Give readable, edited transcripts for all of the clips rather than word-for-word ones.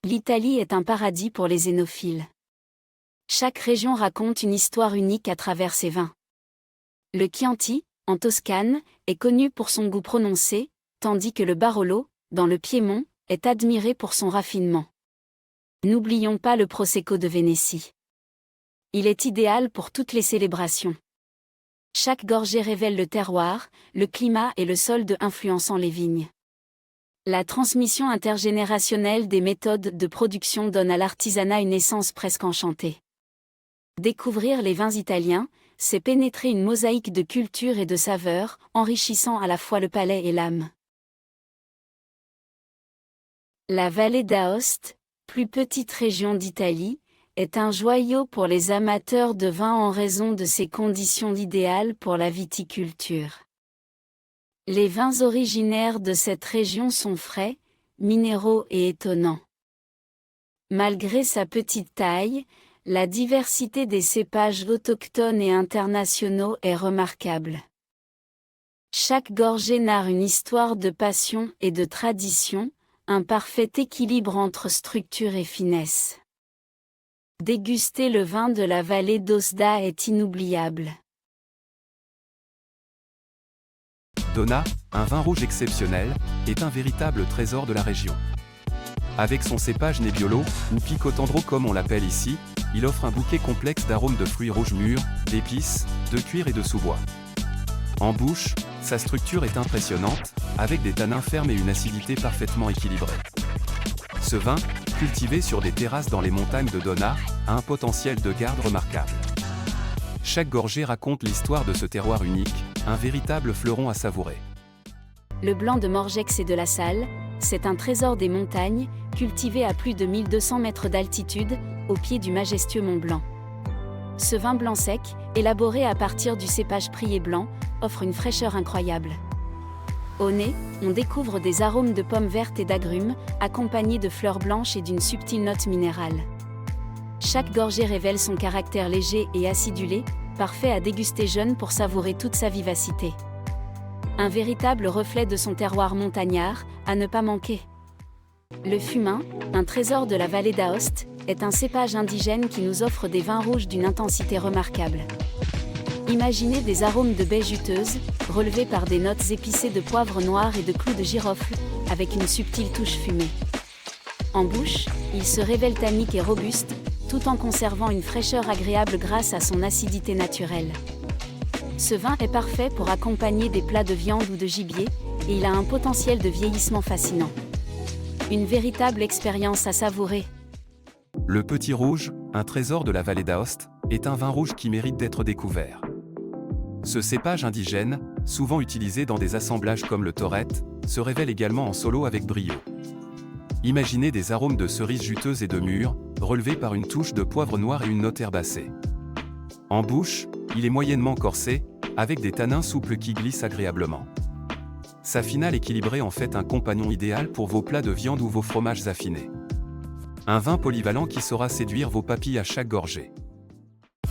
L'Italie est un paradis pour les zénophiles. Chaque région raconte une histoire unique à travers ses vins. Le Chianti, en Toscane, est connu pour son goût prononcé, tandis que le Barolo, dans le Piémont, est admiré pour son raffinement. N'oublions pas le Prosecco de Vénétie. Il est idéal pour toutes les célébrations. Chaque gorgée révèle le terroir, le climat et le sol influençant les vignes. La transmission intergénérationnelle des méthodes de production donne à l'artisanat une essence presque enchantée. Découvrir les vins italiens, c'est pénétrer une mosaïque de culture et de saveurs, enrichissant à la fois le palais et l'âme. La vallée d'Aoste, plus petite région d'Italie, est un joyau pour les amateurs de vin en raison de ses conditions idéales pour la viticulture. Les vins originaires de cette région sont frais, minéraux et étonnants. Malgré sa petite taille, la diversité des cépages autochtones et internationaux est remarquable. Chaque gorgée narre une histoire de passion et de tradition, un parfait équilibre entre structure et finesse. Déguster le vin de la vallée d'Aosta est inoubliable. Donà, un vin rouge exceptionnel, est un véritable trésor de la région. Avec son cépage Nebbiolo, ou Picotendro comme on l'appelle ici, il offre un bouquet complexe d'arômes de fruits rouges mûrs, d'épices, de cuir et de sous-bois. En bouche, sa structure est impressionnante, avec des tanins fermes et une acidité parfaitement équilibrée. Ce vin, cultivé sur des terrasses dans les montagnes de Donà, a un potentiel de garde remarquable. Chaque gorgée raconte l'histoire de ce terroir unique, un véritable fleuron à savourer. Le blanc de Morgex et de la Salle, c'est un trésor des montagnes, cultivé à plus de 1200 mètres d'altitude, au pied du majestueux Mont Blanc. Ce vin blanc sec, élaboré à partir du cépage Prié blanc, offre une fraîcheur incroyable. Au nez, on découvre des arômes de pommes vertes et d'agrumes, accompagnés de fleurs blanches et d'une subtile note minérale. Chaque gorgée révèle son caractère léger et acidulé, parfait à déguster jeune pour savourer toute sa vivacité. Un véritable reflet de son terroir montagnard, à ne pas manquer. Le Fumin, un trésor de la vallée d'Aoste, est un cépage indigène qui nous offre des vins rouges d'une intensité remarquable. Imaginez des arômes de baies juteuses, relevés par des notes épicées de poivre noir et de clous de girofle, avec une subtile touche fumée. En bouche, il se révèle tannique et robuste, tout en conservant une fraîcheur agréable grâce à son acidité naturelle. Ce vin est parfait pour accompagner des plats de viande ou de gibier, et il a un potentiel de vieillissement fascinant. Une véritable expérience à savourer. Le Petit Rouge, un trésor de la vallée d'Aoste, est un vin rouge qui mérite d'être découvert. Ce cépage indigène, souvent utilisé dans des assemblages comme le Torette, se révèle également en solo avec brio. Imaginez des arômes de cerises juteuses et de mûres, relevés par une touche de poivre noir et une note herbacée. En bouche, il est moyennement corsé, avec des tanins souples qui glissent agréablement. Sa finale équilibrée en fait un compagnon idéal pour vos plats de viande ou vos fromages affinés. Un vin polyvalent qui saura séduire vos papilles à chaque gorgée.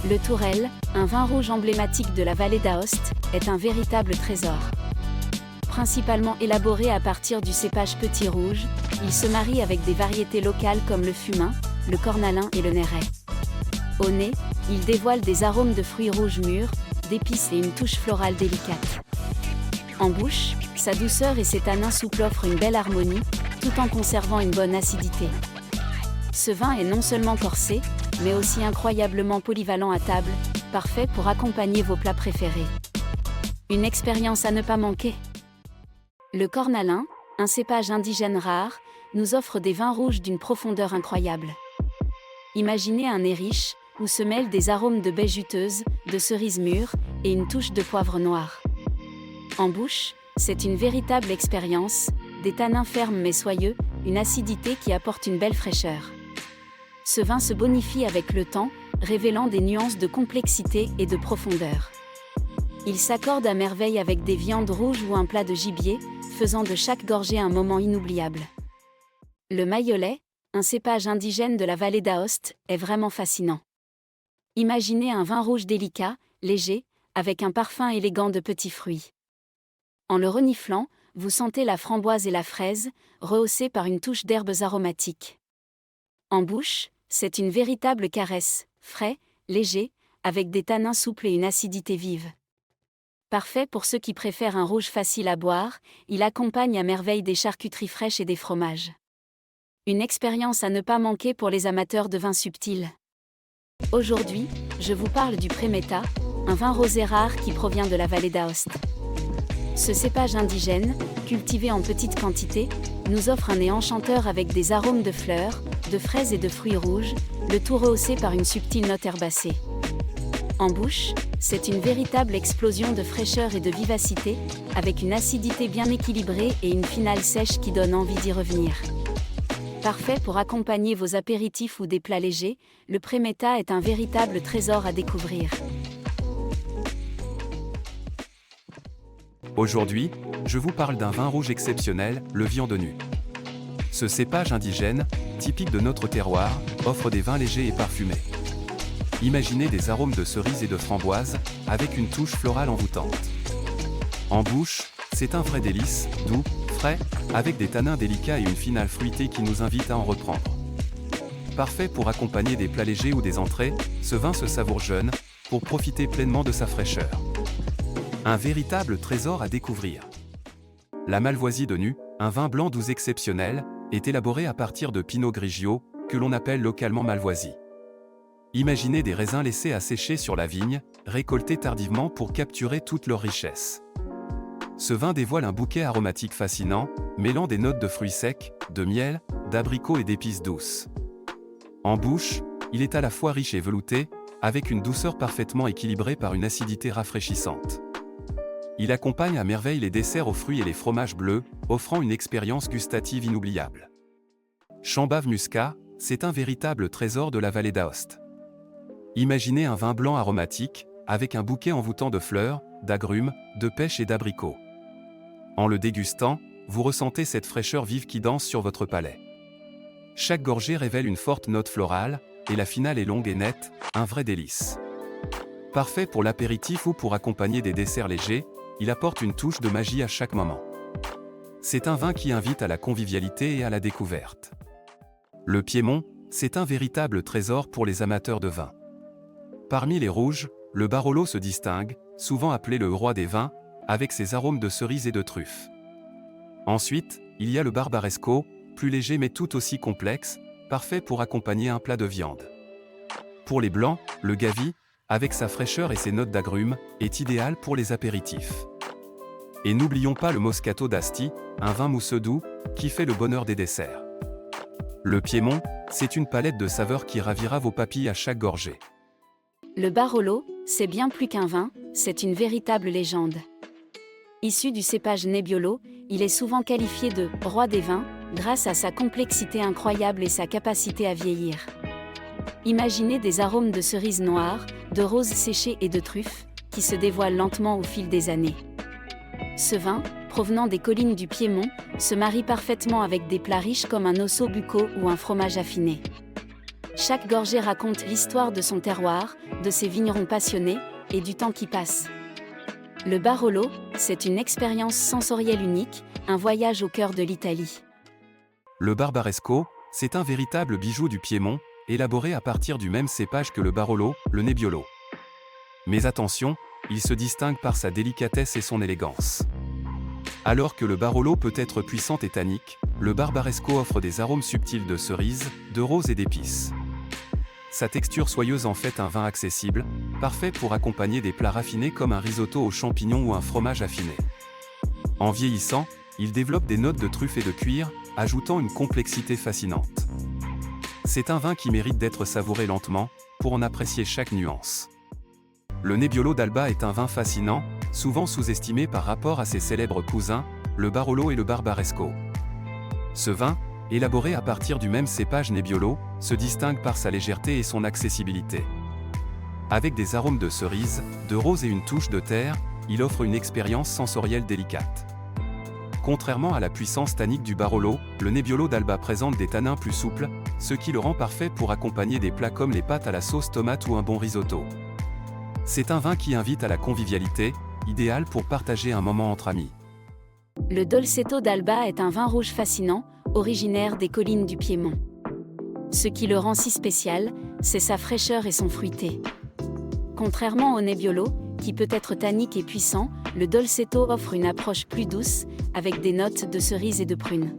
Le Tourelle, un vin rouge emblématique de la vallée d'Aoste, est un véritable trésor. Principalement élaboré à partir du cépage Petit Rouge, il se marie avec des variétés locales comme le Fumin, le Cornalin et le Néret. Au nez, il dévoile des arômes de fruits rouges mûrs, d'épices et une touche florale délicate. En bouche, sa douceur et ses tanins souples offrent une belle harmonie, tout en conservant une bonne acidité. Ce vin est non seulement corsé, mais aussi incroyablement polyvalent à table, parfait pour accompagner vos plats préférés. Une expérience à ne pas manquer. Le Cornalin, un cépage indigène rare, nous offre des vins rouges d'une profondeur incroyable. Imaginez un nez riche, où se mêlent des arômes de baies juteuses, de cerises mûres, et une touche de poivre noir. En bouche, c'est une véritable expérience, des tanins fermes mais soyeux, une acidité qui apporte une belle fraîcheur. Ce vin se bonifie avec le temps, révélant des nuances de complexité et de profondeur. Il s'accorde à merveille avec des viandes rouges ou un plat de gibier, faisant de chaque gorgée un moment inoubliable. Le Mayolet, un cépage indigène de la vallée d'Aoste, est vraiment fascinant. Imaginez un vin rouge délicat, léger, avec un parfum élégant de petits fruits. En le reniflant, vous sentez la framboise et la fraise, rehaussées par une touche d'herbes aromatiques. En bouche, c'est une véritable caresse, frais, léger, avec des tanins souples et une acidité vive. Parfait pour ceux qui préfèrent un rouge facile à boire, il accompagne à merveille des charcuteries fraîches et des fromages. Une expérience à ne pas manquer pour les amateurs de vins subtils. Aujourd'hui, je vous parle du Prémeta, un vin rosé rare qui provient de la vallée d'Aoste. Ce cépage indigène, cultivé en petite quantité, nous offre un nez enchanteur avec des arômes de fleurs, de fraises et de fruits rouges, le tout rehaussé par une subtile note herbacée. En bouche, c'est une véritable explosion de fraîcheur et de vivacité, avec une acidité bien équilibrée et une finale sèche qui donne envie d'y revenir. Parfait pour accompagner vos apéritifs ou des plats légers, le Prémeta est un véritable trésor à découvrir. Aujourd'hui, je vous parle d'un vin rouge exceptionnel, le Viande Nue. Ce cépage indigène, typique de notre terroir, offre des vins légers et parfumés. Imaginez des arômes de cerises et de framboises, avec une touche florale envoûtante. En bouche, c'est un vrai délice, doux, frais, avec des tanins délicats et une finale fruitée qui nous invite à en reprendre. Parfait pour accompagner des plats légers ou des entrées, ce vin se savoure jeune, pour profiter pleinement de sa fraîcheur. Un véritable trésor à découvrir. La Malvoisie de Nue, un vin blanc doux exceptionnel, est élaboré à partir de Pinot Grigio, que l'on appelle localement Malvoisie. Imaginez des raisins laissés assécher sur la vigne, récoltés tardivement pour capturer toute leur richesse. Ce vin dévoile un bouquet aromatique fascinant, mêlant des notes de fruits secs, de miel, d'abricots et d'épices douces. En bouche, il est à la fois riche et velouté, avec une douceur parfaitement équilibrée par une acidité rafraîchissante. Il accompagne à merveille les desserts aux fruits et les fromages bleus, offrant une expérience gustative inoubliable. Chambave Muscat, c'est un véritable trésor de la vallée d'Aoste. Imaginez un vin blanc aromatique, avec un bouquet envoûtant de fleurs, d'agrumes, de pêches et d'abricots. En le dégustant, vous ressentez cette fraîcheur vive qui danse sur votre palais. Chaque gorgée révèle une forte note florale, et la finale est longue et nette, un vrai délice. Parfait pour l'apéritif ou pour accompagner des desserts légers, il apporte une touche de magie à chaque moment. C'est un vin qui invite à la convivialité et à la découverte. Le Piémont, c'est un véritable trésor pour les amateurs de vin. Parmi les rouges, le Barolo se distingue, souvent appelé le roi des vins, avec ses arômes de cerises et de truffes. Ensuite, il y a le Barbaresco, plus léger mais tout aussi complexe, parfait pour accompagner un plat de viande. Pour les blancs, le Gavi, avec sa fraîcheur et ses notes d'agrumes, est idéal pour les apéritifs. Et n'oublions pas le Moscato d'Asti, un vin mousseux doux, qui fait le bonheur des desserts. Le Piémont, c'est une palette de saveurs qui ravira vos papilles à chaque gorgée. Le Barolo, c'est bien plus qu'un vin, c'est une véritable légende. Issu du cépage Nebbiolo, il est souvent qualifié de « roi des vins » grâce à sa complexité incroyable et sa capacité à vieillir. Imaginez des arômes de cerises noires, de roses séchées et de truffes, qui se dévoilent lentement au fil des années. Ce vin, provenant des collines du Piémont, se marie parfaitement avec des plats riches comme un osso bucco ou un fromage affiné. Chaque gorgée raconte l'histoire de son terroir, de ses vignerons passionnés, et du temps qui passe. Le Barolo, c'est une expérience sensorielle unique, un voyage au cœur de l'Italie. Le Barbaresco, c'est un véritable bijou du Piémont, élaboré à partir du même cépage que le Barolo, le Nebbiolo. Mais attention, il se distingue par sa délicatesse et son élégance. Alors que le Barolo peut être puissant et tannique, le Barbaresco offre des arômes subtils de cerises, de roses et d'épices. Sa texture soyeuse en fait un vin accessible, parfait pour accompagner des plats raffinés comme un risotto aux champignons ou un fromage affiné. En vieillissant, il développe des notes de truffe et de cuir, ajoutant une complexité fascinante. C'est un vin qui mérite d'être savouré lentement, pour en apprécier chaque nuance. Le Nebbiolo d'Alba est un vin fascinant, souvent sous-estimé par rapport à ses célèbres cousins, le Barolo et le Barbaresco. Ce vin, élaboré à partir du même cépage Nebbiolo, se distingue par sa légèreté et son accessibilité. Avec des arômes de cerises, de rose et une touche de terre, il offre une expérience sensorielle délicate. Contrairement à la puissance tannique du Barolo, le Nebbiolo d'Alba présente des tanins plus souples, ce qui le rend parfait pour accompagner des plats comme les pâtes à la sauce tomate ou un bon risotto. C'est un vin qui invite à la convivialité, idéal pour partager un moment entre amis. Le Dolcetto d'Alba est un vin rouge fascinant, originaire des collines du Piémont. Ce qui le rend si spécial, c'est sa fraîcheur et son fruité. Contrairement au Nebbiolo, qui peut être tannique et puissant, le Dolcetto offre une approche plus douce, avec des notes de cerise et de prune.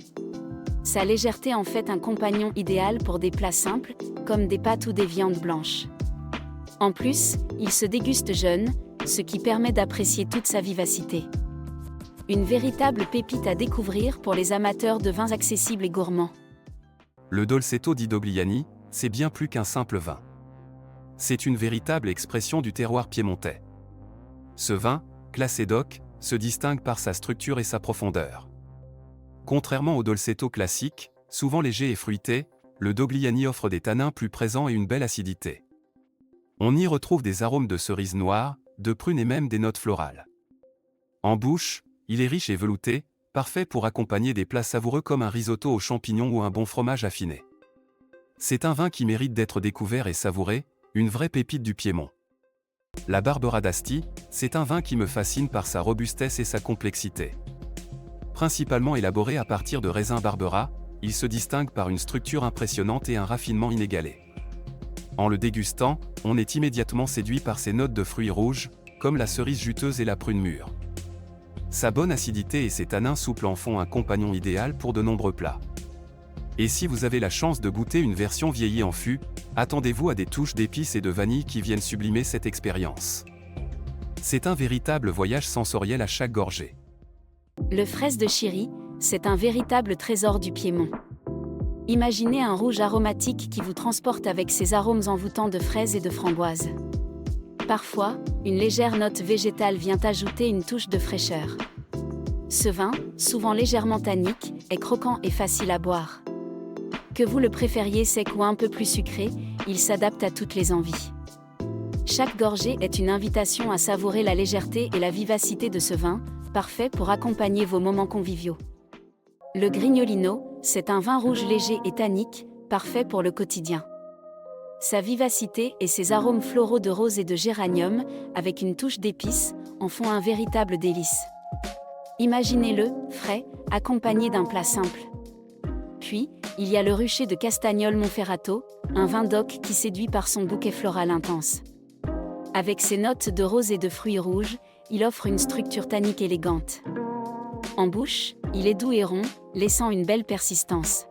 Sa légèreté en fait un compagnon idéal pour des plats simples, comme des pâtes ou des viandes blanches. En plus, il se déguste jeune, ce qui permet d'apprécier toute sa vivacité. Une véritable pépite à découvrir pour les amateurs de vins accessibles et gourmands. Le Dolcetto di Dogliani, c'est bien plus qu'un simple vin. C'est une véritable expression du terroir piémontais. Ce vin, classé DOC, se distingue par sa structure et sa profondeur. Contrairement au Dolcetto classique, souvent léger et fruité, le Dogliani offre des tanins plus présents et une belle acidité. On y retrouve des arômes de cerise noire, de prune et même des notes florales. En bouche, il est riche et velouté, parfait pour accompagner des plats savoureux comme un risotto aux champignons ou un bon fromage affiné. C'est un vin qui mérite d'être découvert et savouré, une vraie pépite du Piémont. La Barbera d'Asti, c'est un vin qui me fascine par sa robustesse et sa complexité. Principalement élaboré à partir de raisins Barbera, il se distingue par une structure impressionnante et un raffinement inégalé. En le dégustant, on est immédiatement séduit par ses notes de fruits rouges, comme la cerise juteuse et la prune mûre. Sa bonne acidité et ses tanins souples en font un compagnon idéal pour de nombreux plats. Et si vous avez la chance de goûter une version vieillie en fût, attendez-vous à des touches d'épices et de vanille qui viennent sublimer cette expérience. C'est un véritable voyage sensoriel à chaque gorgée. Le Fraise de Chiry, c'est un véritable trésor du Piémont. Imaginez un rouge aromatique qui vous transporte avec ses arômes envoûtants de fraises et de framboises. Parfois, une légère note végétale vient ajouter une touche de fraîcheur. Ce vin, souvent légèrement tannique, est croquant et facile à boire. Que vous le préfériez sec ou un peu plus sucré, il s'adapte à toutes les envies. Chaque gorgée est une invitation à savourer la légèreté et la vivacité de ce vin, parfait pour accompagner vos moments conviviaux. Le Grignolino, c'est un vin rouge léger et tannique, parfait pour le quotidien. Sa vivacité et ses arômes floraux de rose et de géranium, avec une touche d'épices, en font un véritable délice. Imaginez-le, frais, accompagné d'un plat simple. Puis, il y a le Rucher de Castagnol Monferrato, un vin DOC qui séduit par son bouquet floral intense. Avec ses notes de rose et de fruits rouges, il offre une structure tannique élégante. En bouche, il est doux et rond, laissant une belle persistance.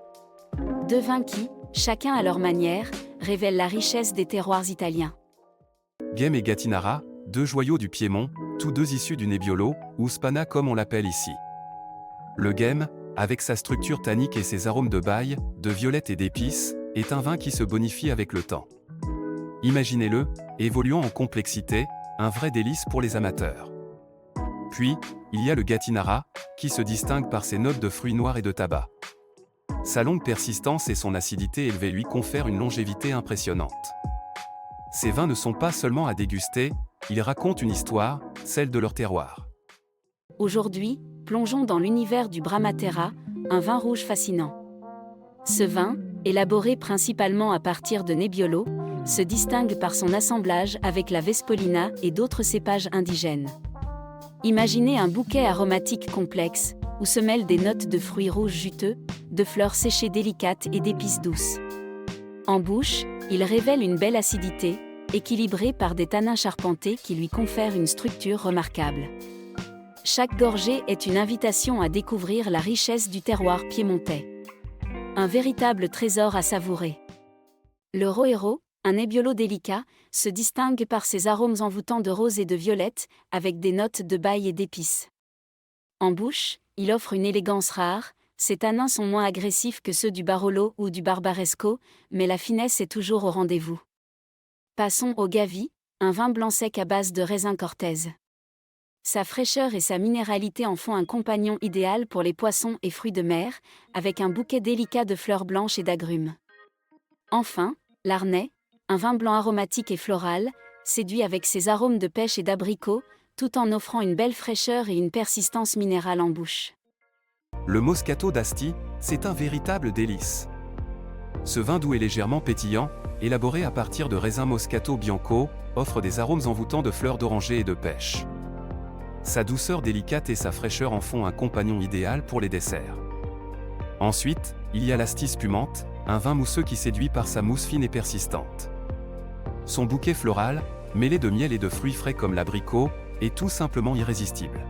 Deux vins qui, chacun à leur manière, révèlent la richesse des terroirs italiens. Ghem et Gattinara, deux joyaux du Piémont, tous deux issus du Nebbiolo, ou Spana comme on l'appelle ici. Le Ghem, avec sa structure tannique et ses arômes de baille, de violette et d'épices, est un vin qui se bonifie avec le temps. Imaginez-le, évoluant en complexité, un vrai délice pour les amateurs. Puis, il y a le Gattinara, qui se distingue par ses notes de fruits noirs et de tabac. Sa longue persistance et son acidité élevée lui confèrent une longévité impressionnante. Ces vins ne sont pas seulement à déguster, ils racontent une histoire, celle de leur terroir. Aujourd'hui, plongeons dans l'univers du Brahmatera, un vin rouge fascinant. Ce vin, élaboré principalement à partir de Nebbiolo, se distingue par son assemblage avec la Vespolina et d'autres cépages indigènes. Imaginez un bouquet aromatique complexe, où se mêlent des notes de fruits rouges juteux, de fleurs séchées délicates et d'épices douces. En bouche, il révèle une belle acidité, équilibrée par des tanins charpentés qui lui confèrent une structure remarquable. Chaque gorgée est une invitation à découvrir la richesse du terroir piémontais. Un véritable trésor à savourer. Le Roero, un Nebbiolo délicat, se distingue par ses arômes envoûtants de rose et de violette, avec des notes de baille et d'épices. En bouche, il offre une élégance rare, ses tanins sont moins agressifs que ceux du Barolo ou du Barbaresco, mais la finesse est toujours au rendez-vous. Passons au Gavi, un vin blanc sec à base de raisin Cortez. Sa fraîcheur et sa minéralité en font un compagnon idéal pour les poissons et fruits de mer, avec un bouquet délicat de fleurs blanches et d'agrumes. Enfin, l'Arnais, un vin blanc aromatique et floral, séduit avec ses arômes de pêche et d'abricot, tout en offrant une belle fraîcheur et une persistance minérale en bouche. Le Moscato d'Asti, c'est un véritable délice. Ce vin doux et légèrement pétillant, élaboré à partir de raisins Moscato Bianco, offre des arômes envoûtants de fleurs d'oranger et de pêche. Sa douceur délicate et sa fraîcheur en font un compagnon idéal pour les desserts. Ensuite, il y a l'Asti spumante, un vin mousseux qui séduit par sa mousse fine et persistante. Son bouquet floral, mêlé de miel et de fruits frais comme l'abricot, est tout simplement irrésistible.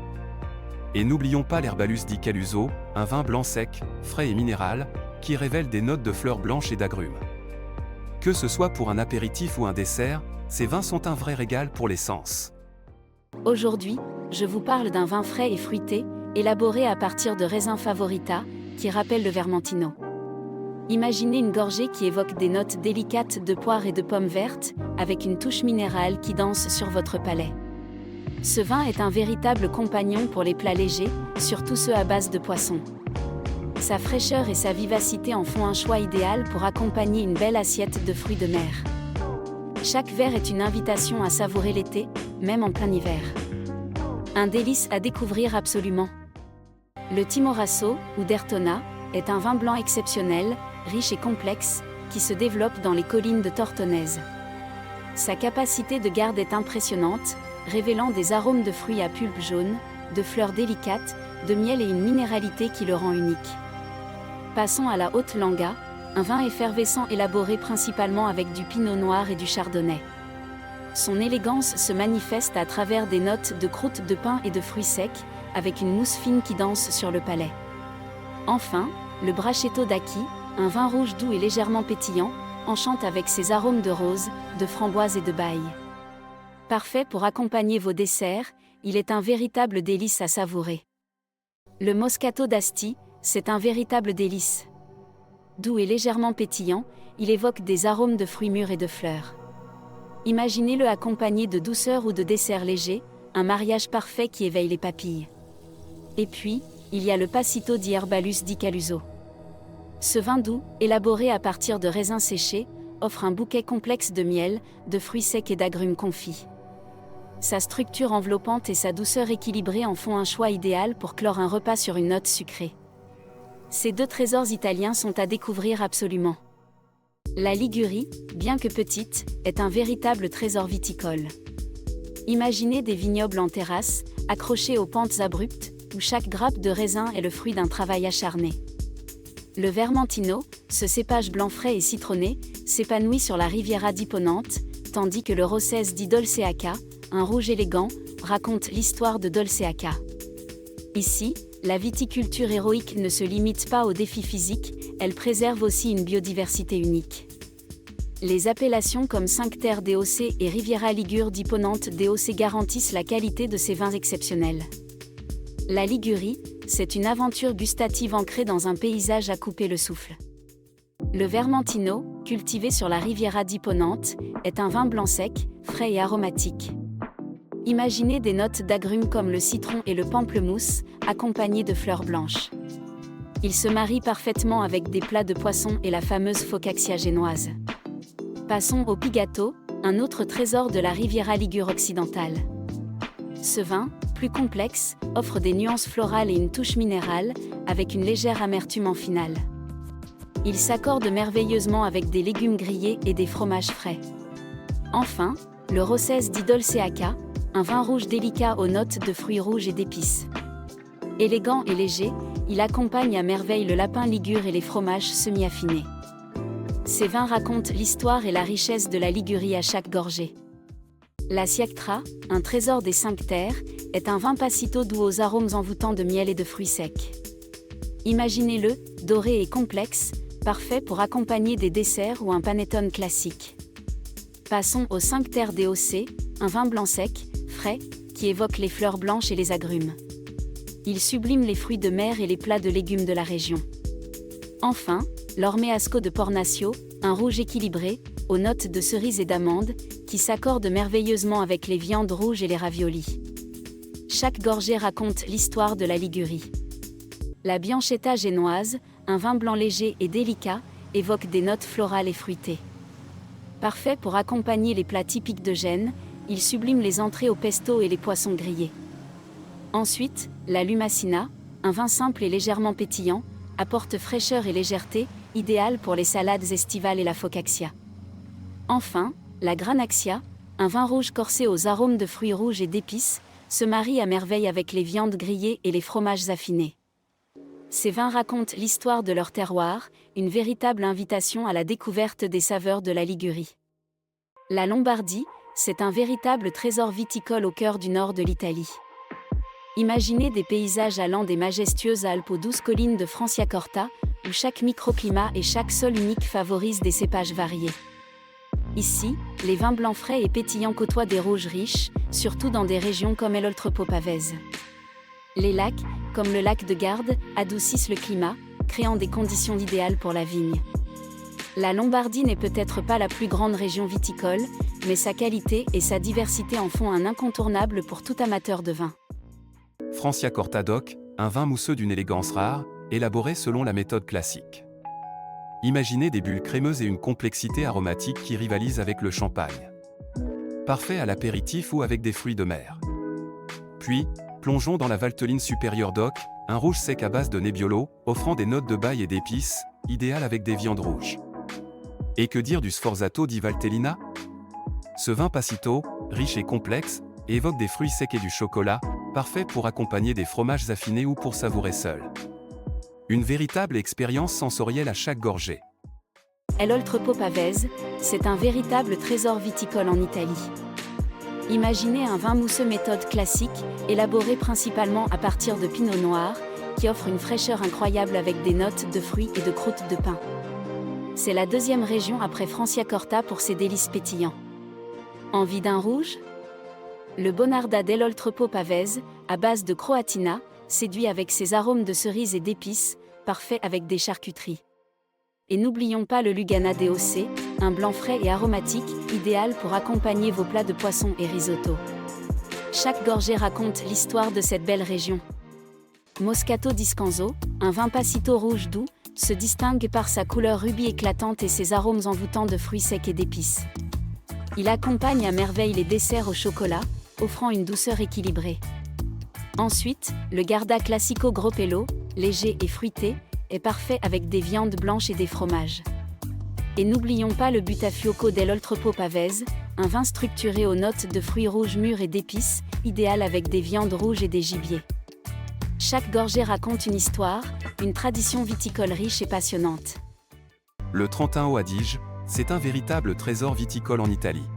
Et n'oublions pas l'Herbalus di Caluso, un vin blanc sec, frais et minéral, qui révèle des notes de fleurs blanches et d'agrumes. Que ce soit pour un apéritif ou un dessert, ces vins sont un vrai régal pour les sens. Aujourd'hui, je vous parle d'un vin frais et fruité, élaboré à partir de raisins Favorita, qui rappellent le Vermentino. Imaginez une gorgée qui évoque des notes délicates de poire et de pommes vertes, avec une touche minérale qui danse sur votre palais. Ce vin est un véritable compagnon pour les plats légers, surtout ceux à base de poisson. Sa fraîcheur et sa vivacité en font un choix idéal pour accompagner une belle assiette de fruits de mer. Chaque verre est une invitation à savourer l'été, même en plein hiver. Un délice à découvrir absolument. Le Timorasso, ou Dertona, est un vin blanc exceptionnel, riche et complexe, qui se développe dans les collines de Tortonese. Sa capacité de garde est impressionnante, révélant des arômes de fruits à pulpe jaune, de fleurs délicates, de miel et une minéralité qui le rend unique. Passons à la Haute Langa, un vin effervescent élaboré principalement avec du pinot noir et du chardonnay. Son élégance se manifeste à travers des notes de croûte de pain et de fruits secs, avec une mousse fine qui danse sur le palais. Enfin, le Brachetto d'Acqui, un vin rouge doux et légèrement pétillant, enchante avec ses arômes de rose, de framboise et de baille. Parfait pour accompagner vos desserts, il est un véritable délice à savourer. Le Moscato d'Asti, c'est un véritable délice. Doux et légèrement pétillant, il évoque des arômes de fruits mûrs et de fleurs. Imaginez-le accompagné de douceur ou de desserts légers, un mariage parfait qui éveille les papilles. Et puis, il y a le Passito di Herbalus di Caluso. Ce vin doux, élaboré à partir de raisins séchés, offre un bouquet complexe de miel, de fruits secs et d'agrumes confits. Sa structure enveloppante et sa douceur équilibrée en font un choix idéal pour clore un repas sur une note sucrée. Ces deux trésors italiens sont à découvrir absolument. La Ligurie, bien que petite, est un véritable trésor viticole. Imaginez des vignobles en terrasse, accrochés aux pentes abruptes, où chaque grappe de raisin est le fruit d'un travail acharné. Le Vermentino, ce cépage blanc frais et citronné, s'épanouit sur la Riviera di Ponente, tandis que le Rossese di Dolceaca, un rouge élégant, raconte l'histoire de Dolceaca. Ici, la viticulture héroïque ne se limite pas aux défis physiques, elle préserve aussi une biodiversité unique. Les appellations comme Cinque Terre DOC et Riviera Ligure di Ponente DOC garantissent la qualité de ces vins exceptionnels. La Ligurie, c'est une aventure gustative ancrée dans un paysage à couper le souffle. Le Vermentino, cultivé sur la Riviera di Ponente, est un vin blanc sec, frais et aromatique. Imaginez des notes d'agrumes comme le citron et le pamplemousse, accompagnés de fleurs blanches. Il se marie parfaitement avec des plats de poisson et la fameuse focaccia génoise. Passons au Pigatto, un autre trésor de la Riviera Ligure occidentale. Ce vin, plus complexe, offre des nuances florales et une touche minérale, avec une légère amertume en finale. Il s'accorde merveilleusement avec des légumes grillés et des fromages frais. Enfin, le Rossese di Dolceaca, un vin rouge délicat aux notes de fruits rouges et d'épices. Élégant et léger, il accompagne à merveille le lapin ligure et les fromages semi-affinés. Ces vins racontent l'histoire et la richesse de la Ligurie à chaque gorgée. La Siactra, un trésor des Cinque Terres, est un vin passito doux aux arômes envoûtants de miel et de fruits secs. Imaginez-le, doré et complexe, parfait pour accompagner des desserts ou un panettone classique. Passons au Cinque Terre DOC, un vin blanc sec, frais, qui évoque les fleurs blanches et les agrumes. Il sublime les fruits de mer et les plats de légumes de la région. Enfin, l'Ormeasco de Pornacio, un rouge équilibré, aux notes de cerises et d'amandes, qui s'accorde merveilleusement avec les viandes rouges et les raviolis. Chaque gorgée raconte l'histoire de la Ligurie. La Bianchetta génoise, un vin blanc léger et délicat, évoque des notes florales et fruitées. Parfait pour accompagner les plats typiques de Gênes, il sublime les entrées au pesto et les poissons grillés. Ensuite, la Lumacina, un vin simple et légèrement pétillant, apporte fraîcheur et légèreté, idéal pour les salades estivales et la focaccia. Enfin, la Granaxia, un vin rouge corsé aux arômes de fruits rouges et d'épices, se marie à merveille avec les viandes grillées et les fromages affinés. Ces vins racontent l'histoire de leur terroir, une véritable invitation à la découverte des saveurs de la Ligurie. La Lombardie, c'est un véritable trésor viticole au cœur du nord de l'Italie. Imaginez des paysages allant des majestueuses Alpes aux douces collines de Franciacorta, où chaque microclimat et chaque sol unique favorisent des cépages variés. Ici, les vins blancs frais et pétillants côtoient des rouges riches, surtout dans des régions comme l'Oltrepo-Pavese. Les lacs, comme le lac de Garde, adoucissent le climat, créant des conditions idéales pour la vigne. La Lombardie n'est peut-être pas la plus grande région viticole, mais sa qualité et sa diversité en font un incontournable pour tout amateur de vin. Franciacorta DOC, un vin mousseux d'une élégance rare, élaboré selon la méthode classique. Imaginez des bulles crémeuses et une complexité aromatique qui rivalisent avec le champagne. Parfait à l'apéritif ou avec des fruits de mer. Puis, plongeons dans la Valtelline supérieure DOC, un rouge sec à base de Nebbiolo, offrant des notes de bail et d'épices, idéal avec des viandes rouges. Et que dire du Sforzato di Valtellina? Ce vin passito, riche et complexe, évoque des fruits secs et du chocolat, parfait pour accompagner des fromages affinés ou pour savourer seul. Une véritable expérience sensorielle à chaque gorgée. L'Oltrepo-Pavese, c'est un véritable trésor viticole en Italie. Imaginez un vin mousseux méthode classique, élaboré principalement à partir de pinot noir, qui offre une fraîcheur incroyable avec des notes de fruits et de croûtes de pain. C'est la deuxième région après Franciacorta pour ses délices pétillants. Envie d'un rouge? Le Bonarda dell'Oltrepo-Pavese, à base de Croatina, séduit avec ses arômes de cerises et d'épices, parfait avec des charcuteries. Et n'oublions pas le Lugana DOC, un blanc frais et aromatique, idéal pour accompagner vos plats de poisson et risotto. Chaque gorgée raconte l'histoire de cette belle région. Moscato di Scanzo, un vin passito rouge doux, se distingue par sa couleur rubis éclatante et ses arômes envoûtants de fruits secs et d'épices. Il accompagne à merveille les desserts au chocolat, offrant une douceur équilibrée. Ensuite, le Garda Classico Gropello, léger et fruité, est parfait avec des viandes blanches et des fromages. Et n'oublions pas le Butafuoco dell'Oltrepo-Pavese, un vin structuré aux notes de fruits rouges mûrs et d'épices, idéal avec des viandes rouges et des gibiers. Chaque gorgée raconte une histoire, une tradition viticole riche et passionnante. Le Trentino Adige, c'est un véritable trésor viticole en Italie.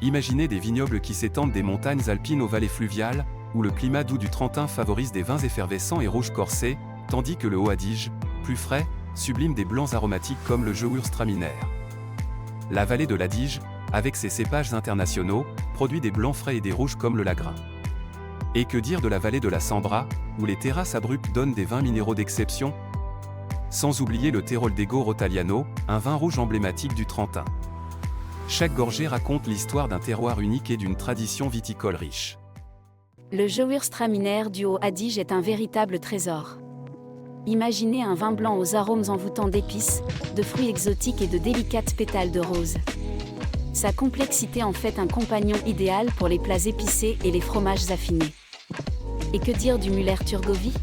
Imaginez des vignobles qui s'étendent des montagnes alpines aux vallées fluviales, où le climat doux du Trentin favorise des vins effervescents et rouges corsés, tandis que le Haut-Adige, plus frais, sublime des blancs aromatiques comme le Gewürztraminer. La vallée de l'Adige, avec ses cépages internationaux, produit des blancs frais et des rouges comme le Lagrin. Et que dire de la vallée de la Sambra, où les terrasses abruptes donnent des vins minéraux d'exception? Sans oublier le Teroldego Rotagliano, un vin rouge emblématique du Trentin. Chaque gorgée raconte l'histoire d'un terroir unique et d'une tradition viticole riche. Le Gewürztraminer du Haut-Adige est un véritable trésor. Imaginez un vin blanc aux arômes envoûtants d'épices, de fruits exotiques et de délicates pétales de rose. Sa complexité en fait un compagnon idéal pour les plats épicés et les fromages affinés. Et que dire du Müller-Thurgovie?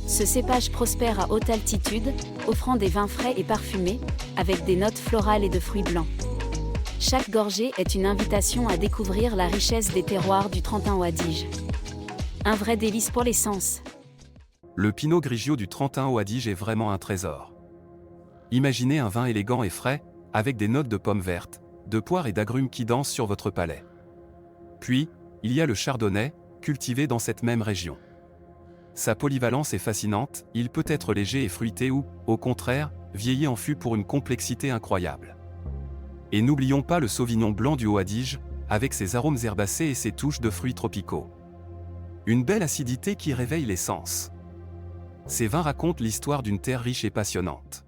Ce cépage prospère à haute altitude, offrant des vins frais et parfumés, avec des notes florales et de fruits blancs. Chaque gorgée est une invitation à découvrir la richesse des terroirs du Trentin-Haut-Adige. Un vrai délice pour les sens. Le Pinot Grigio du Trentin-Haut-Adige est vraiment un trésor. Imaginez un vin élégant et frais, avec des notes de pommes vertes, de poires et d'agrumes qui dansent sur votre palais. Puis, il y a le Chardonnay, cultivé dans cette même région. Sa polyvalence est fascinante, il peut être léger et fruité ou, au contraire, vieilli en fût pour une complexité incroyable. Et n'oublions pas le Sauvignon blanc du Haut-Adige, avec ses arômes herbacés et ses touches de fruits tropicaux. Une belle acidité qui réveille les sens. Ces vins racontent l'histoire d'une terre riche et passionnante.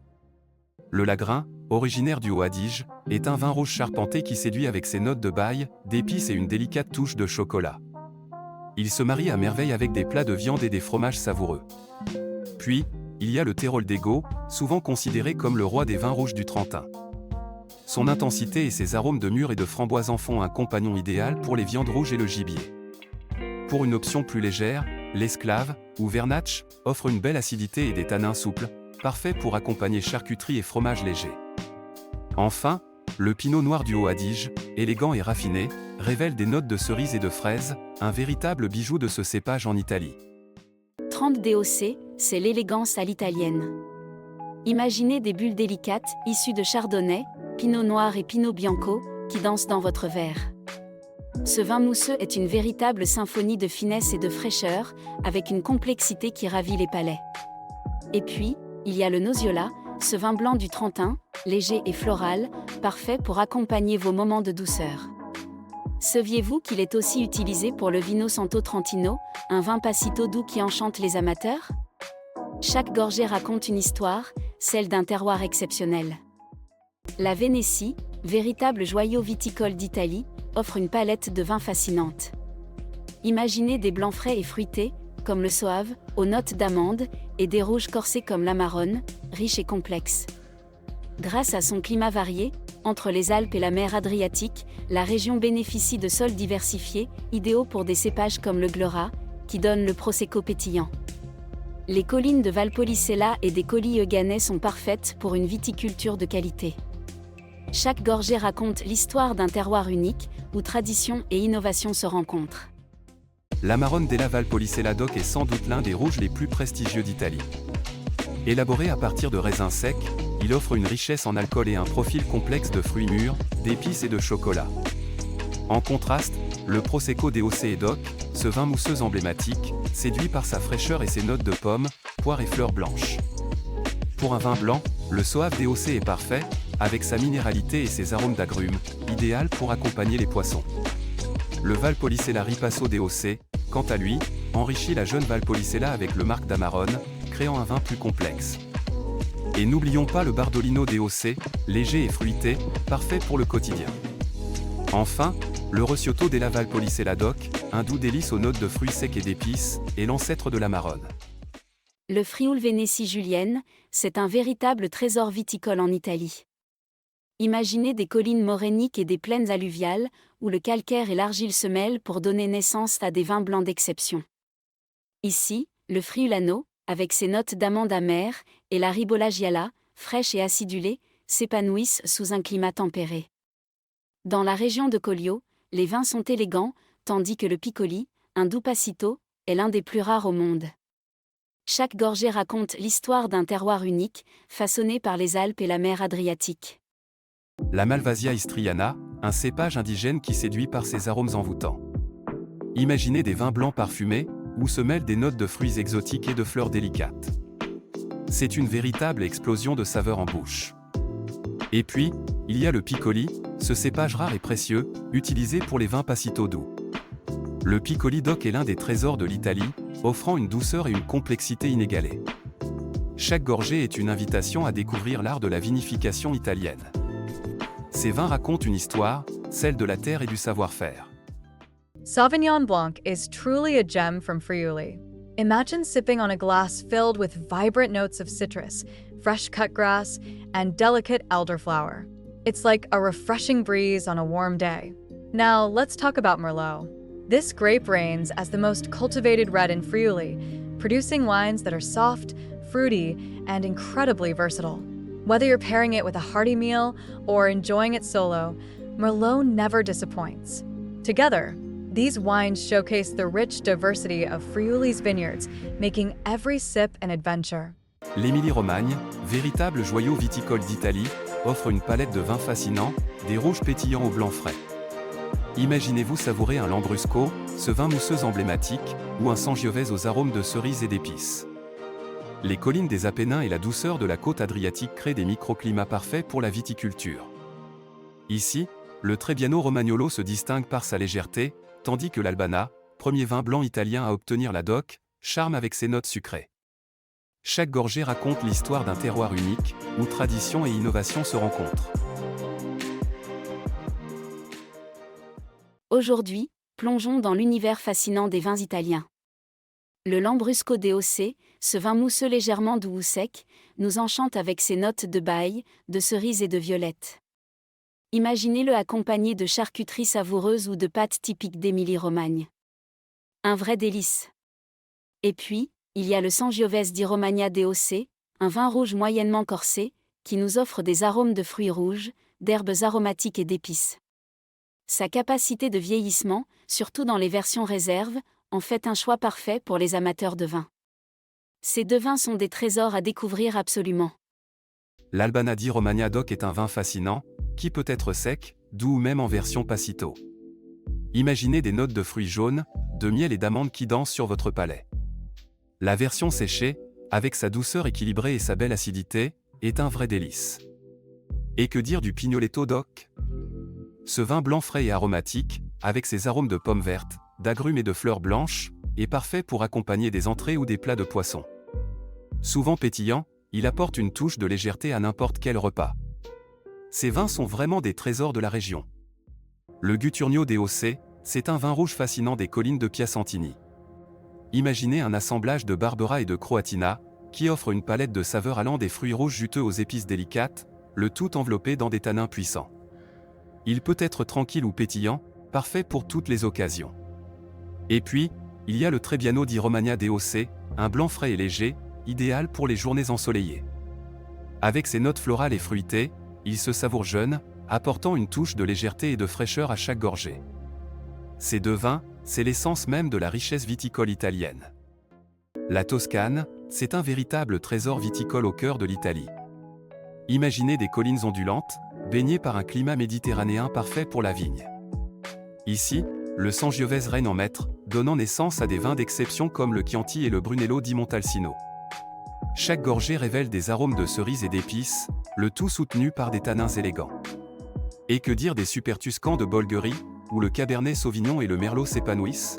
Le Lagrin, originaire du Haut-Adige, est un vin rouge charpenté qui séduit avec ses notes de bail, d'épices et une délicate touche de chocolat. Il se marie à merveille avec des plats de viande et des fromages savoureux. Puis, il y a le Teroldego, souvent considéré comme le roi des vins rouges du Trentin. Son intensité et ses arômes de mûres et de framboises en font un compagnon idéal pour les viandes rouges et le gibier. Pour une option plus légère, l'Esclave, ou Vernatch, offre une belle acidité et des tanins souples, parfait pour accompagner charcuterie et fromage léger. Enfin, le Pinot Noir du Haut-Adige, élégant et raffiné, révèle des notes de cerises et de fraises, un véritable bijou de ce cépage en Italie. 30 DOC, c'est l'élégance à l'italienne. Imaginez des bulles délicates, issues de Chardonnay, Pinot Noir et Pinot Bianco, qui dansent dans votre verre. Ce vin mousseux est une véritable symphonie de finesse et de fraîcheur, avec une complexité qui ravit les palais. Et puis, il y a le Nosiola, ce vin blanc du Trentin, léger et floral, parfait pour accompagner vos moments de douceur. Saviez-vous qu'il est aussi utilisé pour le Vino Santo Trentino, un vin passito doux qui enchante les amateurs? Chaque gorgée raconte une histoire, celle d'un terroir exceptionnel. La Vénétie, véritable joyau viticole d'Italie, offre une palette de vins fascinante. Imaginez des blancs frais et fruités, comme le Soave, aux notes d'amande, et des rouges corsés comme l'Amarone, riches et complexes. Grâce à son climat varié, entre les Alpes et la mer Adriatique, la région bénéficie de sols diversifiés, idéaux pour des cépages comme le Glora, qui donne le Prosecco pétillant. Les collines de Valpolicella et des Colli Euganei sont parfaites pour une viticulture de qualité. Chaque gorgée raconte l'histoire d'un terroir unique, où tradition et innovation se rencontrent. L'Amarone della Valpolicella DOC est sans doute l'un des rouges les plus prestigieux d'Italie. Élaboré à partir de raisins secs, il offre une richesse en alcool et un profil complexe de fruits mûrs, d'épices et de chocolat. En contraste, le Prosecco DOC et DOC, ce vin mousseux emblématique, séduit par sa fraîcheur et ses notes de pommes, poires et fleurs blanches. Pour un vin blanc, le Soave DOC est parfait, avec sa minéralité et ses arômes d'agrumes, idéal pour accompagner les poissons. Le Valpolicella Ripasso DOC, quant à lui, enrichit la jeune Valpolicella avec le marc d'Amarone, créant un vin plus complexe. Et n'oublions pas le Bardolino DOC, léger et fruité, parfait pour le quotidien. Enfin, le Rosciotto della Valpolicella DOC, un doux délice aux notes de fruits secs et d'épices, est l'ancêtre de l'Amarone. Le Frioul Vénétie julienne, c'est un véritable trésor viticole en Italie. Imaginez des collines morainiques et des plaines alluviales, où le calcaire et l'argile se mêlent pour donner naissance à des vins blancs d'exception. Ici, le Friulano, avec ses notes d'amande amère, et la Ribolla Gialla, fraîche et acidulée, s'épanouissent sous un climat tempéré. Dans la région de Collio, les vins sont élégants, tandis que le Piccoli, un doux passito, est l'un des plus rares au monde. Chaque gorgée raconte l'histoire d'un terroir unique, façonné par les Alpes et la mer Adriatique. La Malvasia istriana, un cépage indigène qui séduit par ses arômes envoûtants. Imaginez des vins blancs parfumés, où se mêlent des notes de fruits exotiques et de fleurs délicates. C'est une véritable explosion de saveurs en bouche. Et puis, il y a le Piccoli, ce cépage rare et précieux, utilisé pour les vins passito doux. Le Piccoli DOC est l'un des trésors de l'Italie, offrant une douceur et une complexité inégalées. Chaque gorgée est une invitation à découvrir l'art de la vinification italienne. Ces vins racontent une histoire, celle de la terre et du savoir-faire. Sauvignon Blanc is truly a gem from Friuli. Imagine sipping on a glass filled with vibrant notes of citrus, fresh cut grass, and delicate elderflower. It's like a refreshing breeze on a warm day. Now, let's talk about Merlot. This grape reigns as the most cultivated red in Friuli, producing wines that are soft, fruity, and incredibly versatile. Whether you're pairing it with a hearty meal or enjoying it solo, Merlot never disappoints. Together, these wines showcase the rich diversity of Friuli's vineyards, making every sip an adventure. L'Émilie-Romagne, véritable joyau viticole d'Italie, offre une palette de vins fascinants, des rouges pétillants aux blancs frais. Imaginez-vous savourer un Lambrusco, ce vin mousseux emblématique, ou un Sangiovese aux arômes de cerises et d'épices. Les collines des Apennins et la douceur de la côte adriatique créent des microclimats parfaits pour la viticulture. Ici, le Trebbiano Romagnolo se distingue par sa légèreté, tandis que l'Albana, premier vin blanc italien à obtenir la DOC, charme avec ses notes sucrées. Chaque gorgée raconte l'histoire d'un terroir unique, où tradition et innovation se rencontrent. Aujourd'hui, plongeons dans l'univers fascinant des vins italiens. Le Lambrusco DOC, ce vin mousseux légèrement doux ou sec, nous enchante avec ses notes de baille, de cerise et de violette. Imaginez-le accompagné de charcuteries savoureuses ou de pâtes typiques d'Émilie-Romagne. Un vrai délice. Et puis, il y a le Sangiovese di Romagna DOC, un vin rouge moyennement corsé, qui nous offre des arômes de fruits rouges, d'herbes aromatiques et d'épices. Sa capacité de vieillissement, surtout dans les versions réserves, en fait un choix parfait pour les amateurs de vin. Ces deux vins sont des trésors à découvrir absolument. L'Albana di Romagna DOC est un vin fascinant, qui peut être sec, doux ou même en version passito. Imaginez des notes de fruits jaunes, de miel et d'amandes qui dansent sur votre palais. La version séchée, avec sa douceur équilibrée et sa belle acidité, est un vrai délice. Et que dire du Pignoletto DOC? Ce vin blanc frais et aromatique, avec ses arômes de pommes vertes, d'agrumes et de fleurs blanches, est parfait pour accompagner des entrées ou des plats de poisson. Souvent pétillant, il apporte une touche de légèreté à n'importe quel repas. Ces vins sont vraiment des trésors de la région. Le Guturnio DOC, c'est un vin rouge fascinant des collines de Piacentini. Imaginez un assemblage de Barbera et de Croatina, qui offre une palette de saveurs allant des fruits rouges juteux aux épices délicates, le tout enveloppé dans des tanins puissants. Il peut être tranquille ou pétillant, parfait pour toutes les occasions. Et puis, il y a le Trebbiano di Romagna DOC, un blanc frais et léger, idéal pour les journées ensoleillées. Avec ses notes florales et fruitées, il se savoure jeune, apportant une touche de légèreté et de fraîcheur à chaque gorgée. Ces deux vins, c'est l'essence même de la richesse viticole italienne. La Toscane, c'est un véritable trésor viticole au cœur de l'Italie. Imaginez des collines ondulantes, baignées par un climat méditerranéen parfait pour la vigne. Ici, le Sangiovese règne en maître, donnant naissance à des vins d'exception comme le Chianti et le Brunello di Montalcino. Chaque gorgée révèle des arômes de cerises et d'épices, le tout soutenu par des tanins élégants. Et que dire des Super Tuscans de Bolgheri, où le Cabernet Sauvignon et le Merlot s'épanouissent?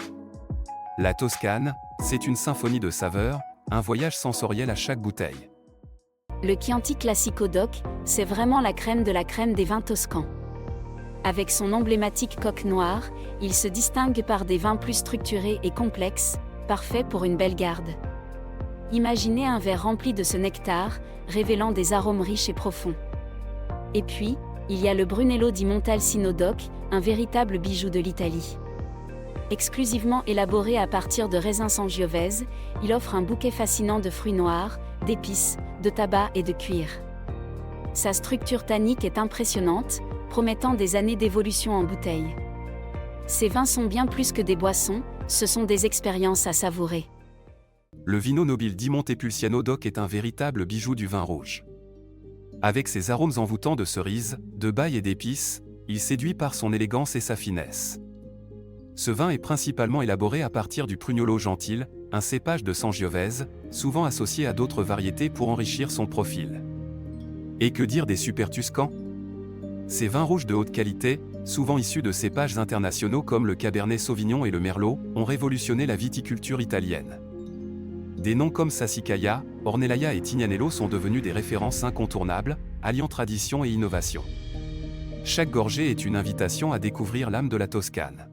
La Toscane, c'est une symphonie de saveurs, un voyage sensoriel à chaque bouteille. Le Chianti Classico DOC, c'est vraiment la crème de la crème des vins toscans. Avec son emblématique coque noire, il se distingue par des vins plus structurés et complexes, parfaits pour une belle garde. Imaginez un verre rempli de ce nectar, révélant des arômes riches et profonds. Et puis, il y a le Brunello di Montalcino DOC, un véritable bijou de l'Italie. Exclusivement élaboré à partir de raisins Sangiovese, il offre un bouquet fascinant de fruits noirs, d'épices, de tabac et de cuir. Sa structure tannique est impressionnante, promettant des années d'évolution en bouteille. Ces vins sont bien plus que des boissons, ce sont des expériences à savourer. Le Vino Nobile di Montepulciano DOC est un véritable bijou du vin rouge. Avec ses arômes envoûtants de cerises, de baille et d'épices, il séduit par son élégance et sa finesse. Ce vin est principalement élaboré à partir du Prugnolo Gentile, un cépage de Sangiovese, souvent associé à d'autres variétés pour enrichir son profil. Et que dire des Super Tuscans? Ces vins rouges de haute qualité, souvent issus de cépages internationaux comme le Cabernet Sauvignon et le Merlot, ont révolutionné la viticulture italienne. Des noms comme Sassicaia, Ornellaia et Tignanello sont devenus des références incontournables, alliant tradition et innovation. Chaque gorgée est une invitation à découvrir l'âme de la Toscane.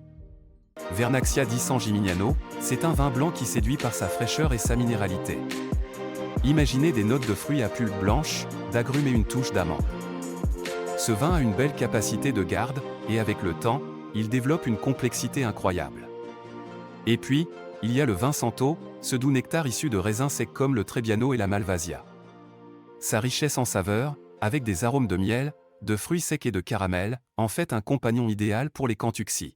Vernaccia di San Gimignano, c'est un vin blanc qui séduit par sa fraîcheur et sa minéralité. Imaginez des notes de fruits à pulpe blanche, d'agrumes et une touche d'amande. Ce vin a une belle capacité de garde, et avec le temps, il développe une complexité incroyable. Et puis, il y a le vin Santo, ce doux nectar issu de raisins secs comme le Trebbiano et la Malvasia. Sa richesse en saveurs, avec des arômes de miel, de fruits secs et de caramel, en fait un compagnon idéal pour les Cantucci.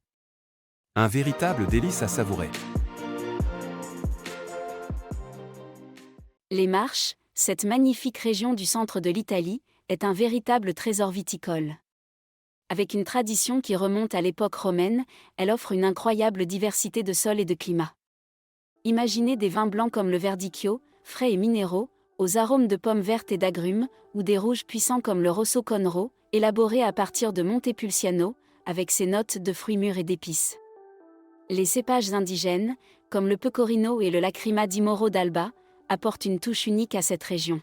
Un véritable délice à savourer. Les Marches, cette magnifique région du centre de l'Italie, est un véritable trésor viticole. Avec une tradition qui remonte à l'époque romaine, elle offre une incroyable diversité de sols et de climats. Imaginez des vins blancs comme le Verdicchio, frais et minéraux, aux arômes de pommes vertes et d'agrumes, ou des rouges puissants comme le Rosso Conro, élaborés à partir de Montepulciano, avec ses notes de fruits mûrs et d'épices. Les cépages indigènes, comme le Pecorino et le Lacrima di Moro d'Alba, apportent une touche unique à cette région.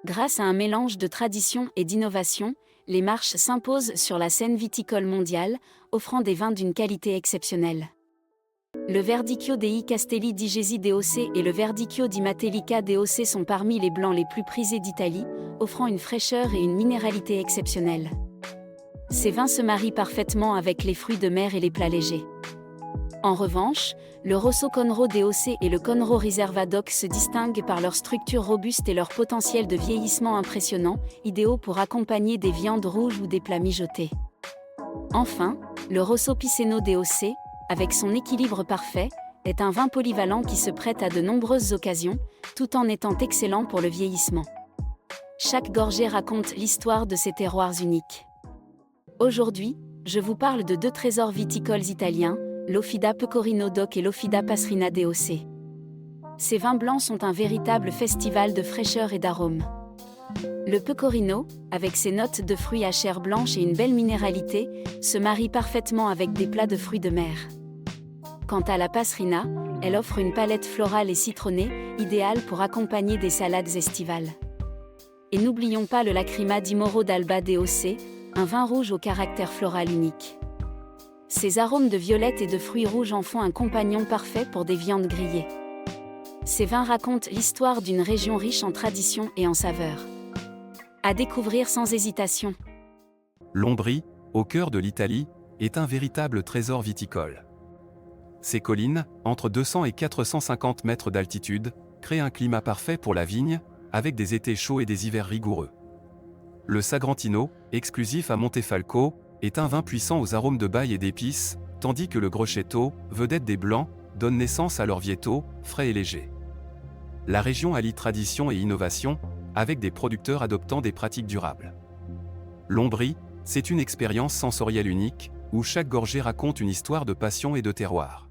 Grâce à un mélange de tradition et d'innovation, les Marches s'imposent sur la scène viticole mondiale, offrant des vins d'une qualité exceptionnelle. Le Verdicchio dei Castelli di Gesi DOC et le Verdicchio di Matelica DOC sont parmi les blancs les plus prisés d'Italie, offrant une fraîcheur et une minéralité exceptionnelles. Ces vins se marient parfaitement avec les fruits de mer et les plats légers. En revanche, le Rosso Conro DOC et le Conro Riserva DOC se distinguent par leur structure robuste et leur potentiel de vieillissement impressionnant, idéaux pour accompagner des viandes rouges ou des plats mijotés. Enfin, le Rosso Piceno DOC, avec son équilibre parfait, est un vin polyvalent qui se prête à de nombreuses occasions, tout en étant excellent pour le vieillissement. Chaque gorgée raconte l'histoire de ces terroirs uniques. Aujourd'hui, je vous parle de 2 trésors viticoles italiens, l'Ofida Pecorino DOC et l'Ofida Pasrina DOC. Ces vins blancs sont un véritable festival de fraîcheur et d'arômes. Le Pecorino, avec ses notes de fruits à chair blanche et une belle minéralité, se marie parfaitement avec des plats de fruits de mer. Quant à la Pasrina, elle offre une palette florale et citronnée, idéale pour accompagner des salades estivales. Et n'oublions pas le Lacrima di Moro d'Alba DOC, un vin rouge au caractère floral unique. Ces arômes de violette et de fruits rouges en font un compagnon parfait pour des viandes grillées. Ces vins racontent l'histoire d'une région riche en traditions et en saveurs. À découvrir sans hésitation. L'Ombrie, au cœur de l'Italie, est un véritable trésor viticole. Ces collines, entre 200 et 450 mètres d'altitude, créent un climat parfait pour la vigne, avec des étés chauds et des hivers rigoureux. Le Sagrantino, exclusif à Montefalco, est un vin puissant aux arômes de baille et d'épices, tandis que le Grosseto, vedette des Blancs, donne naissance à l'Orvieto, frais et léger. La région allie tradition et innovation, avec des producteurs adoptant des pratiques durables. L'Ombrie, c'est une expérience sensorielle unique, où chaque gorgée raconte une histoire de passion et de terroir.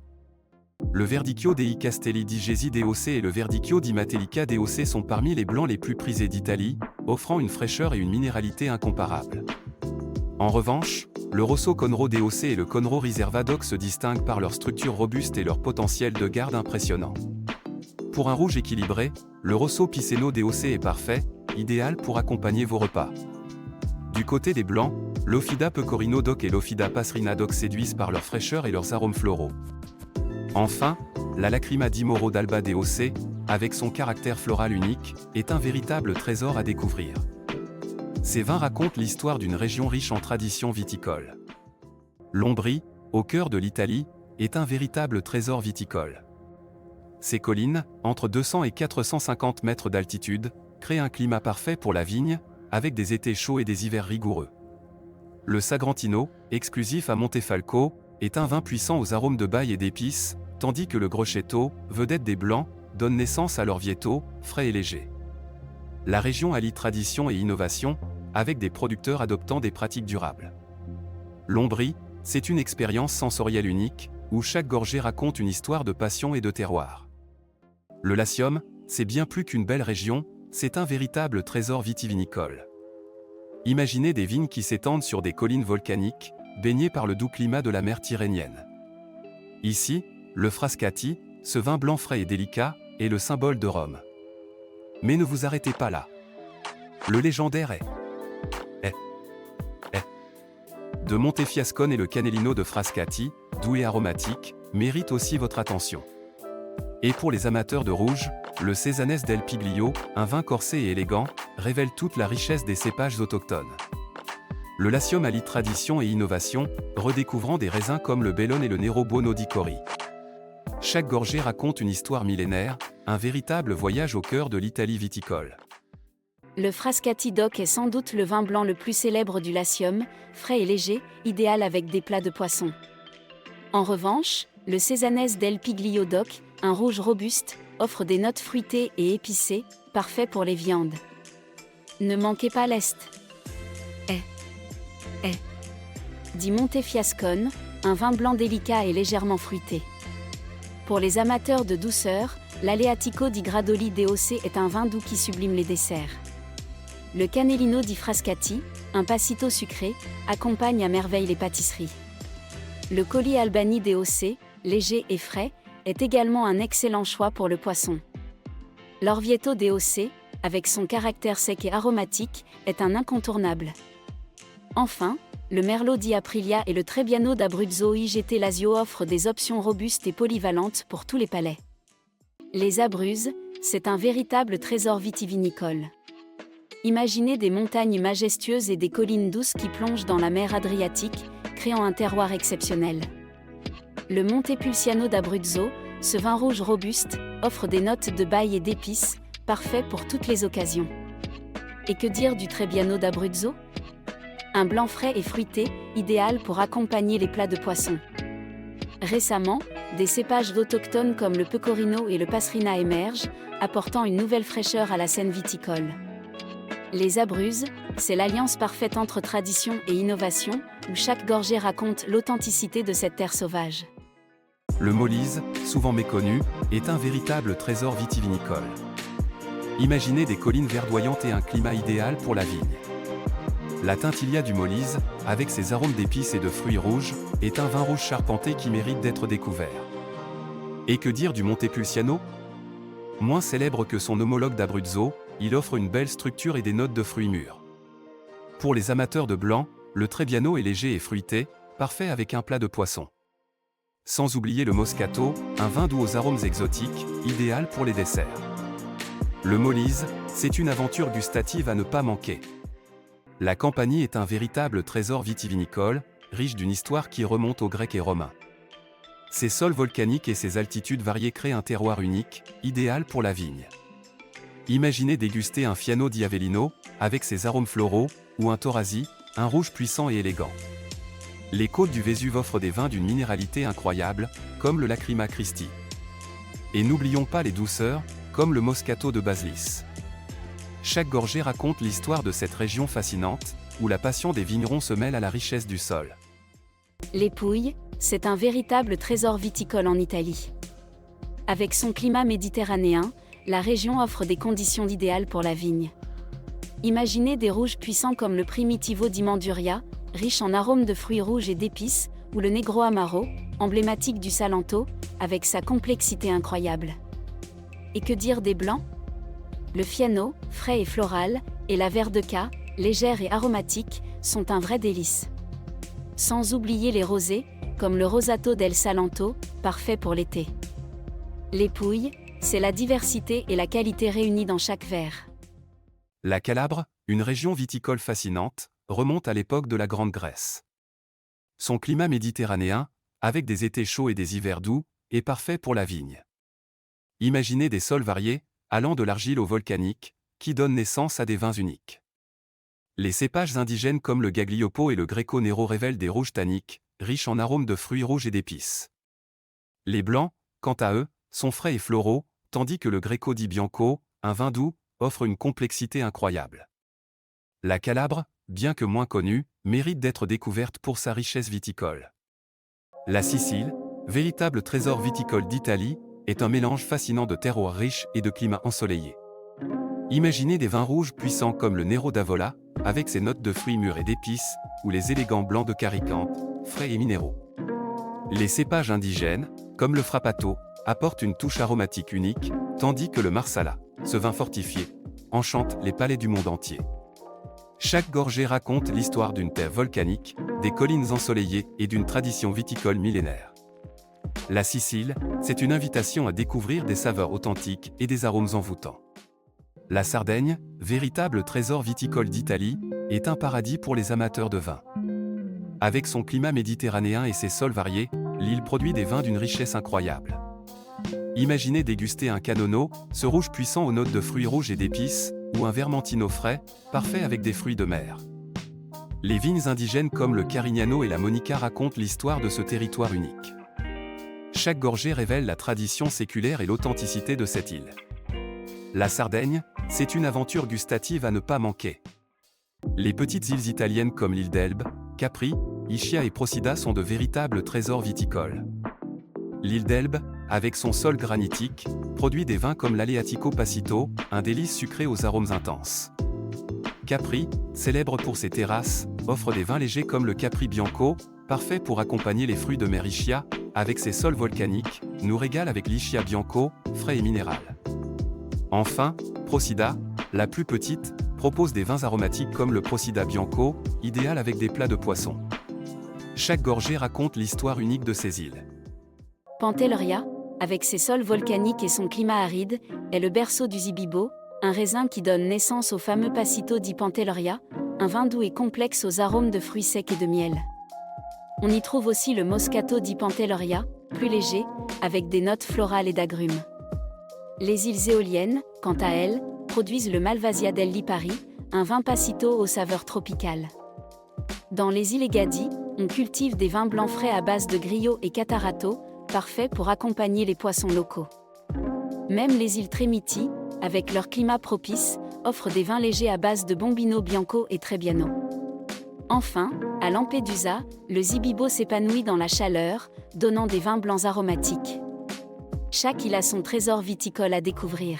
Le Verdicchio dei Castelli di Gesi DOC et le Verdicchio di Matelica DOC sont parmi les blancs les plus prisés d'Italie, offrant une fraîcheur et une minéralité incomparables. En revanche, le Rosso Conro DOC et le Conro Riserva DOC se distinguent par leur structure robuste et leur potentiel de garde impressionnant. Pour un rouge équilibré, le Rosso Piceno DOC est parfait, idéal pour accompagner vos repas. Du côté des blancs, l'Ofida Pecorino DOC et l'Ofida Pasrina DOC séduisent par leur fraîcheur et leurs arômes floraux. Enfin, la Lacrima di Moro d'Alba DOC, avec son caractère floral unique, est un véritable trésor à découvrir. Ces vins racontent l'histoire d'une région riche en traditions viticoles. L'Ombrie, au cœur de l'Italie, est un véritable trésor viticole. Ces collines, entre 200 et 450 mètres d'altitude, créent un climat parfait pour la vigne, avec des étés chauds et des hivers rigoureux. Le Sagrantino, exclusif à Montefalco, est un vin puissant aux arômes de baille et d'épices, tandis que le Grosseto, vedette des Blancs, donne naissance à l'Orvieto, frais et léger. La région allie tradition et innovation, avec des producteurs adoptant des pratiques durables. L'Ombrie, c'est une expérience sensorielle unique, où chaque gorgée raconte une histoire de passion et de terroir. Le Latium, c'est bien plus qu'une belle région, c'est un véritable trésor vitivinicole. Imaginez des vignes qui s'étendent sur des collines volcaniques, baignées par le doux climat de la mer Tyrrhénienne. Ici, le Frascati, ce vin blanc frais et délicat, est le symbole de Rome. Mais ne vous arrêtez pas là. Le légendaire de Montefiascone et le Canellino de Frascati, doux et aromatique, mérite aussi votre attention. Et pour les amateurs de rouge, le Cesanese del Piglio, un vin corsé et élégant, révèle toute la richesse des cépages autochtones. Le Latium allie tradition et innovation, redécouvrant des raisins comme le Bellone et le Nero Buono di Cori. Chaque gorgée raconte une histoire millénaire, un véritable voyage au cœur de l'Italie viticole. Le Frascati DOC est sans doute le vin blanc le plus célèbre du Latium, frais et léger, idéal avec des plats de poisson. En revanche, le Cesanese del Piglio DOC, un rouge robuste, offre des notes fruitées et épicées, parfait pour les viandes. Ne manquez pas l'Est. Di Montefiascone, un vin blanc délicat et légèrement fruité. Pour les amateurs de douceur, l'Aleatico di Gradoli DOC est un vin doux qui sublime les desserts. Le Canellino di Frascati, un passito sucré, accompagne à merveille les pâtisseries. Le Colli Albani DOC, léger et frais, est également un excellent choix pour le poisson. L'Orvieto DOC, avec son caractère sec et aromatique, est un incontournable. Enfin, le Merlot di Aprilia et le Trebbiano d'Abruzzo IGT Lazio offrent des options robustes et polyvalentes pour tous les palais. Les Abruzzes, c'est un véritable trésor vitivinicole. Imaginez des montagnes majestueuses et des collines douces qui plongent dans la mer Adriatique, créant un terroir exceptionnel. Le Montepulciano d'Abruzzo, ce vin rouge robuste, offre des notes de baille et d'épices, parfait pour toutes les occasions. Et que dire du Trebbiano d'Abruzzo ? Un blanc frais et fruité, idéal pour accompagner les plats de poisson. Récemment, des cépages autochtones comme le pecorino et le pasrina émergent, apportant une nouvelle fraîcheur à la scène viticole. Les Abruzzes, c'est l'alliance parfaite entre tradition et innovation, où chaque gorgée raconte l'authenticité de cette terre sauvage. Le Molise, souvent méconnu, est un véritable trésor vitivinicole. Imaginez des collines verdoyantes et un climat idéal pour la vigne. La Tintilia du Molise, avec ses arômes d'épices et de fruits rouges, est un vin rouge charpenté qui mérite d'être découvert. Et que dire du Montepulciano ? Moins célèbre que son homologue d'Abruzzo, il offre une belle structure et des notes de fruits mûrs. Pour les amateurs de blanc, le Trebbiano est léger et fruité, parfait avec un plat de poisson. Sans oublier le Moscato, un vin doux aux arômes exotiques, idéal pour les desserts. Le Molise, c'est une aventure gustative à ne pas manquer. La Campanie est un véritable trésor vitivinicole, riche d'une histoire qui remonte aux Grecs et Romains. Ses sols volcaniques et ses altitudes variées créent un terroir unique, idéal pour la vigne. Imaginez déguster un Fiano di Avellino, avec ses arômes floraux, ou un Torasi, un rouge puissant et élégant. Les côtes du Vésuve offrent des vins d'une minéralité incroyable, comme le Lacrima Christi. Et n'oublions pas les douceurs, comme le Moscato de Baselis. Chaque gorgée raconte l'histoire de cette région fascinante, où la passion des vignerons se mêle à la richesse du sol. Les Pouilles, c'est un véritable trésor viticole en Italie. Avec son climat méditerranéen, la région offre des conditions idéales pour la vigne. Imaginez des rouges puissants comme le Primitivo di Manduria, riche en arômes de fruits rouges et d'épices, ou le Negro Amaro, emblématique du Salento, avec sa complexité incroyable. Et que dire des blancs ? Le Fiano, frais et floral, et la Verdeca, légère et aromatique, sont un vrai délice. Sans oublier les rosés, comme le Rosato del Salento, parfait pour l'été. Les Pouilles, c'est la diversité et la qualité réunies dans chaque verre. La Calabre, une région viticole fascinante, remonte à l'époque de la Grande Grèce. Son climat méditerranéen, avec des étés chauds et des hivers doux, est parfait pour la vigne. Imaginez des sols variés, allant de l'argile au volcanique, qui donnent naissance à des vins uniques. Les cépages indigènes comme le Gaglioppo et le Greco Nero révèlent des rouges tanniques, riches en arômes de fruits rouges et d'épices. Les blancs, quant à eux, sont frais et floraux, tandis que le Greco di Bianco, un vin doux, offre une complexité incroyable. La Calabre, bien que moins connue, mérite d'être découverte pour sa richesse viticole. La Sicile, véritable trésor viticole d'Italie, est un mélange fascinant de terroirs riches et de climats ensoleillés. Imaginez des vins rouges puissants comme le Nero d'Avola, avec ses notes de fruits mûrs et d'épices, ou les élégants blancs de Caricante, frais et minéraux. Les cépages indigènes, comme le Frappato, apportent une touche aromatique unique, tandis que le Marsala, ce vin fortifié, enchante les palais du monde entier. Chaque gorgée raconte l'histoire d'une terre volcanique, des collines ensoleillées et d'une tradition viticole millénaire. La Sicile, c'est une invitation à découvrir des saveurs authentiques et des arômes envoûtants. La Sardaigne, véritable trésor viticole d'Italie, est un paradis pour les amateurs de vin. Avec son climat méditerranéen et ses sols variés, l'île produit des vins d'une richesse incroyable. Imaginez déguster un Canono, ce rouge puissant aux notes de fruits rouges et d'épices, ou un Vermentino frais, parfait avec des fruits de mer. Les vignes indigènes comme le Carignano et la Monica racontent l'histoire de ce territoire unique. Chaque gorgée révèle la tradition séculaire et l'authenticité de cette île. La Sardaigne, c'est une aventure gustative à ne pas manquer. Les petites îles italiennes comme l'île d'Elbe, Capri, Ischia et Procida sont de véritables trésors viticoles. L'île d'Elbe, avec son sol granitique, produit des vins comme l'Aleatico Passito, un délice sucré aux arômes intenses. Capri, célèbre pour ses terrasses, offre des vins légers comme le Capri Bianco, parfait pour accompagner les fruits de mer Ischia, avec ses sols volcaniques, nous régale avec l'Ischia Bianco, frais et minéral. Enfin, Procida, la plus petite, propose des vins aromatiques comme le Procida Bianco, idéal avec des plats de poisson. Chaque gorgée raconte l'histoire unique de ces îles. Pantelleria, avec ses sols volcaniques et son climat aride, est le berceau du Zibibo, un raisin qui donne naissance au fameux Passito di Pantelleria, un vin doux et complexe aux arômes de fruits secs et de miel. On y trouve aussi le Moscato di Pantelleria, plus léger, avec des notes florales et d'agrumes. Les îles éoliennes, quant à elles, produisent le Malvasia del Lipari, un vin Passito aux saveurs tropicales. Dans les îles Egadi, on cultive des vins blancs frais à base de Grillo et Catarato, parfait pour accompagner les poissons locaux. Même les îles Trémiti, avec leur climat propice, offrent des vins légers à base de Bombino Bianco et Trebbiano. Enfin, à Lampedusa, le Zibibo s'épanouit dans la chaleur, donnant des vins blancs aromatiques. Chaque île a son trésor viticole à découvrir.